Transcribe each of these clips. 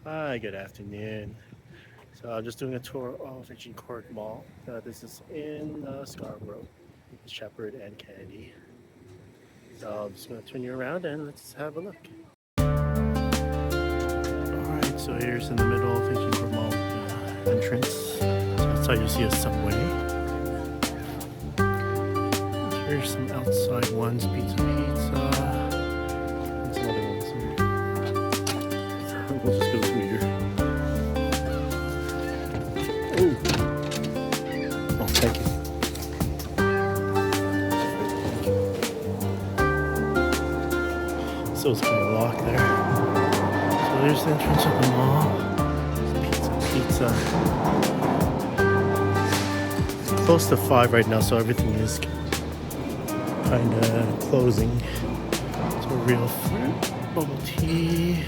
Hi, good afternoon. So I'm just doing a tour of Agincourt Mall. This is in Scarborough, Sheppard and Kennedy. So I'm just going to turn you around and let's have a look. Alright, so here's in the middle of Agincourt Mall entrance. So outside you see a subway. Here's some outside ones, pizza, and some other ones here. So we'll just go through here. Oh, thank you. So it's kind of locked there. So there's the entrance of the mall. Pizza. It's close to 5 right now, so everything is kind of closing. So real fruit, bubble tea.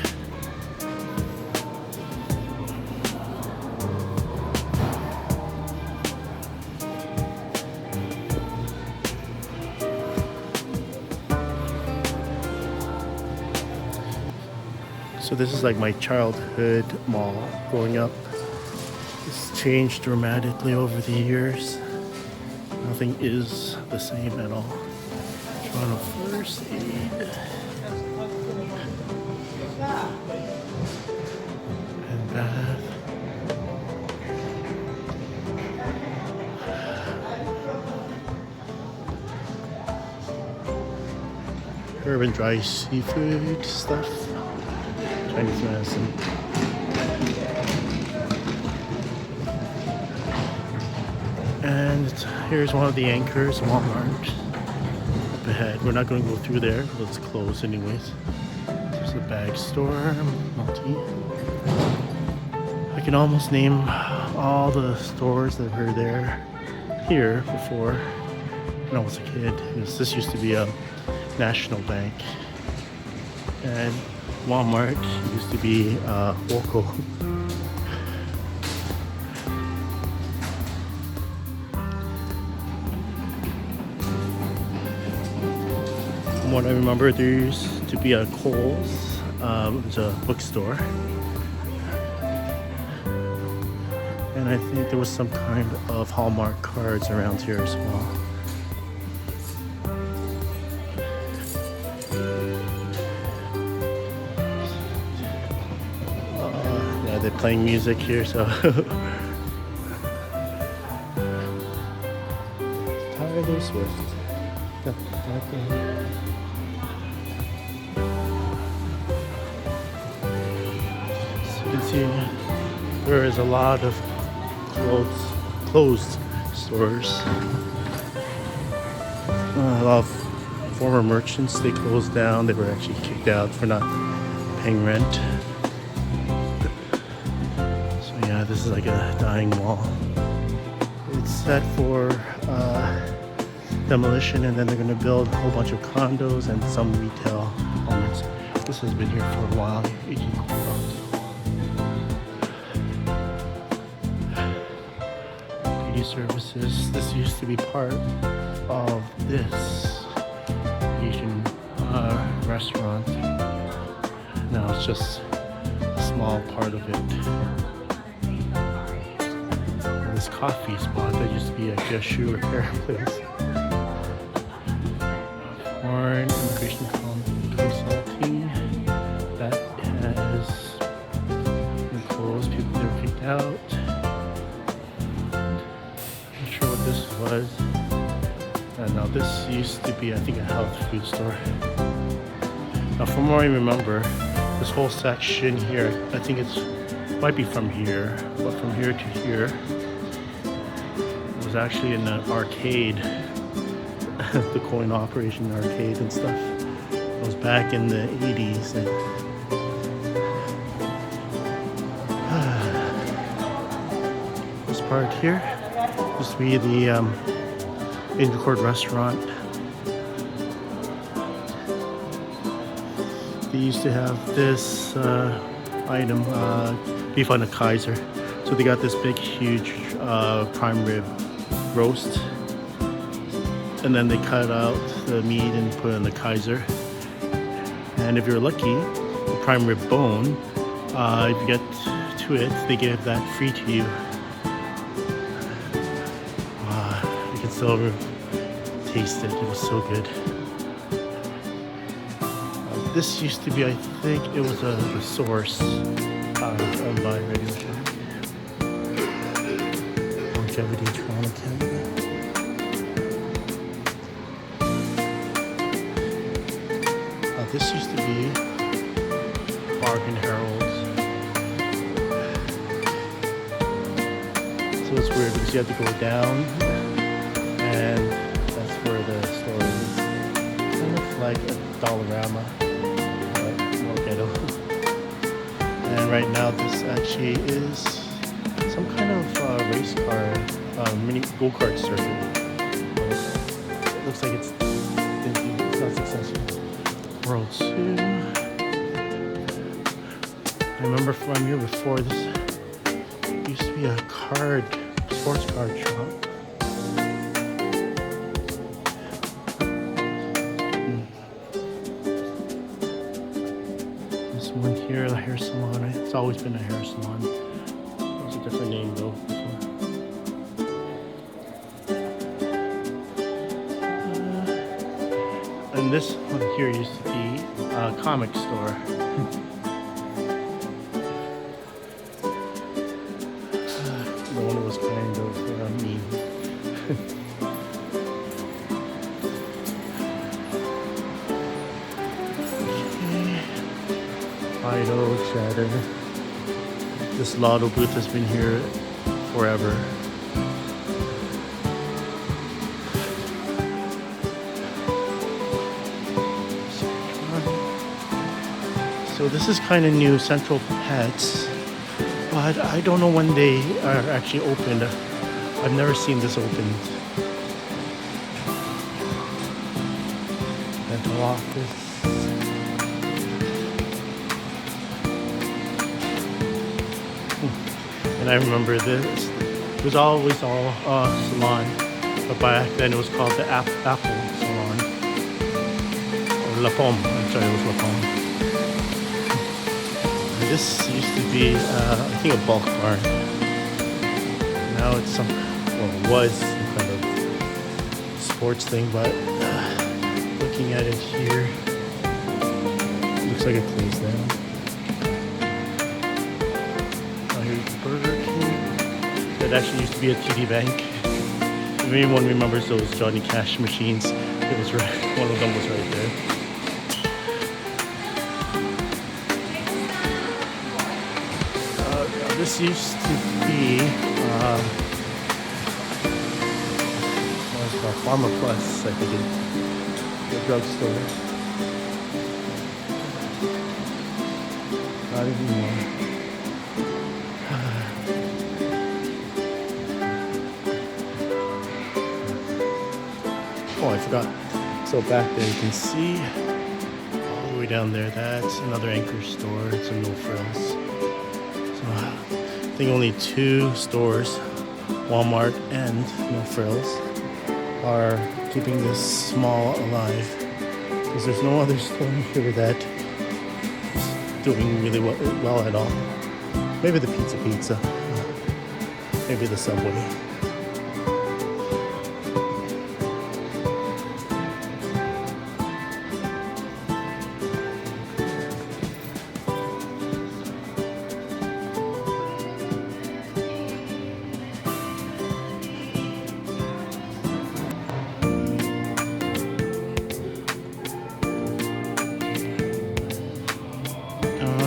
So this is like my childhood mall growing up. It's changed dramatically over the years. Nothing is the same at all. Toronto First Aid. And Bath. Herb and dry seafood stuff. Chinese medicine. And here's one of the anchors, Walmart. Up ahead. We're not going to go through there because it's closed anyways. There's a bag store, multi. I can almost name all the stores that were there here before when I was a kid. This used to be a national bank. And Walmart used to be local. From what I remember, there used to be a Kohl's, it was a bookstore. And I think there was some kind of Hallmark cards around here as well. They're playing music here, so Taylor Swift. So you can see there is a lot of closed stores. A lot of former merchants, they closed down. They were actually kicked out for not paying rent. Yeah, this is like a dying mall. It's set for demolition, and then they're going to build a whole bunch of condos and some retail elements. This has been here for a while. Beauty services. This used to be part of this Asian restaurant. Now it's just a small part of it. This coffee spot that used to be a shoe repair place. Foreign immigration consulting that has been closed. People were kicked out. Not sure what this was. Now this used to be, I think, a health food store. Now, from what I remember, this whole section here, I think might be from here, but from here to here. Was actually in an arcade, the coin operation arcade and stuff. It was back in the 80s. And, this part here used to be the Agincourt restaurant. They used to have this item, beef on a Kaiser. So they got this big, huge prime rib roast, and then they cut out the meat and put it in the Kaiser. And if you're lucky, the prime rib bone If you get to it, they give that free to you. You can still taste it. It was so good. This used to be, I think it was the Source owned by Radio Shack. Longevity Toronto, Canada. This used to be Bargain Harold's. So it's weird because you have to go down, and that's where the store is. Kind of like a Dollarama, but more ghetto. And right now this actually is some kind of race car, mini go-kart circuit. It looks like it's not successful. World 2. I remember from here before, this used to be a sports card shop. This one here, the hair salon. It's always been a hair salon. It was a different name though before. And this one here used to be a comic store. The one that was kind of mean. Fido, Cheddar. This Lotto booth has been here forever. So this is kind of new, Central Pets, but I don't know when they are actually opened. I've never seen this opened. Dental office. And I remember this. It was always all salon, but back then it was called the Apple Salon. Or La Pomme. I'm sorry, it was La Pomme. This used to be, I think, a bulk barn. Now it's it was some kind of sports thing, but looking at it here, it looks like it closed down. Here's Burger King. That actually used to be a TD Bank. If anyone remembers those Johnny Cash machines, it was right, one of them was right there. This used to be what was it called? Pharma Plus, I think, the drugstore. Not anymore. Oh, I forgot. So back there you can see all the way down there. That's another Anchor store. It's a No Frills. I think only 2 stores, Walmart and No Frills, are keeping this small alive. Because there's no other store here that is doing really well at all. Maybe the Pizza. Maybe the Subway.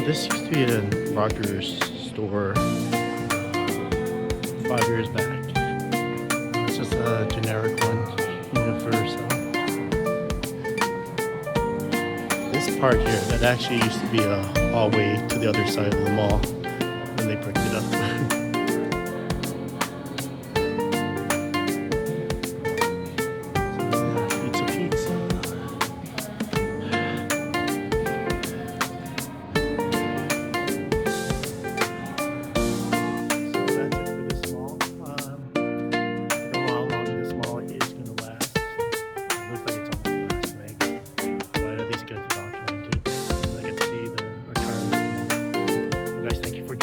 This used to be a Rogers store 5 years back. It's just a generic one, universal. This part here, that actually used to be a hallway to the other side of the mall when they bricked it up.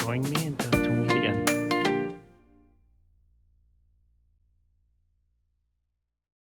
showing me, and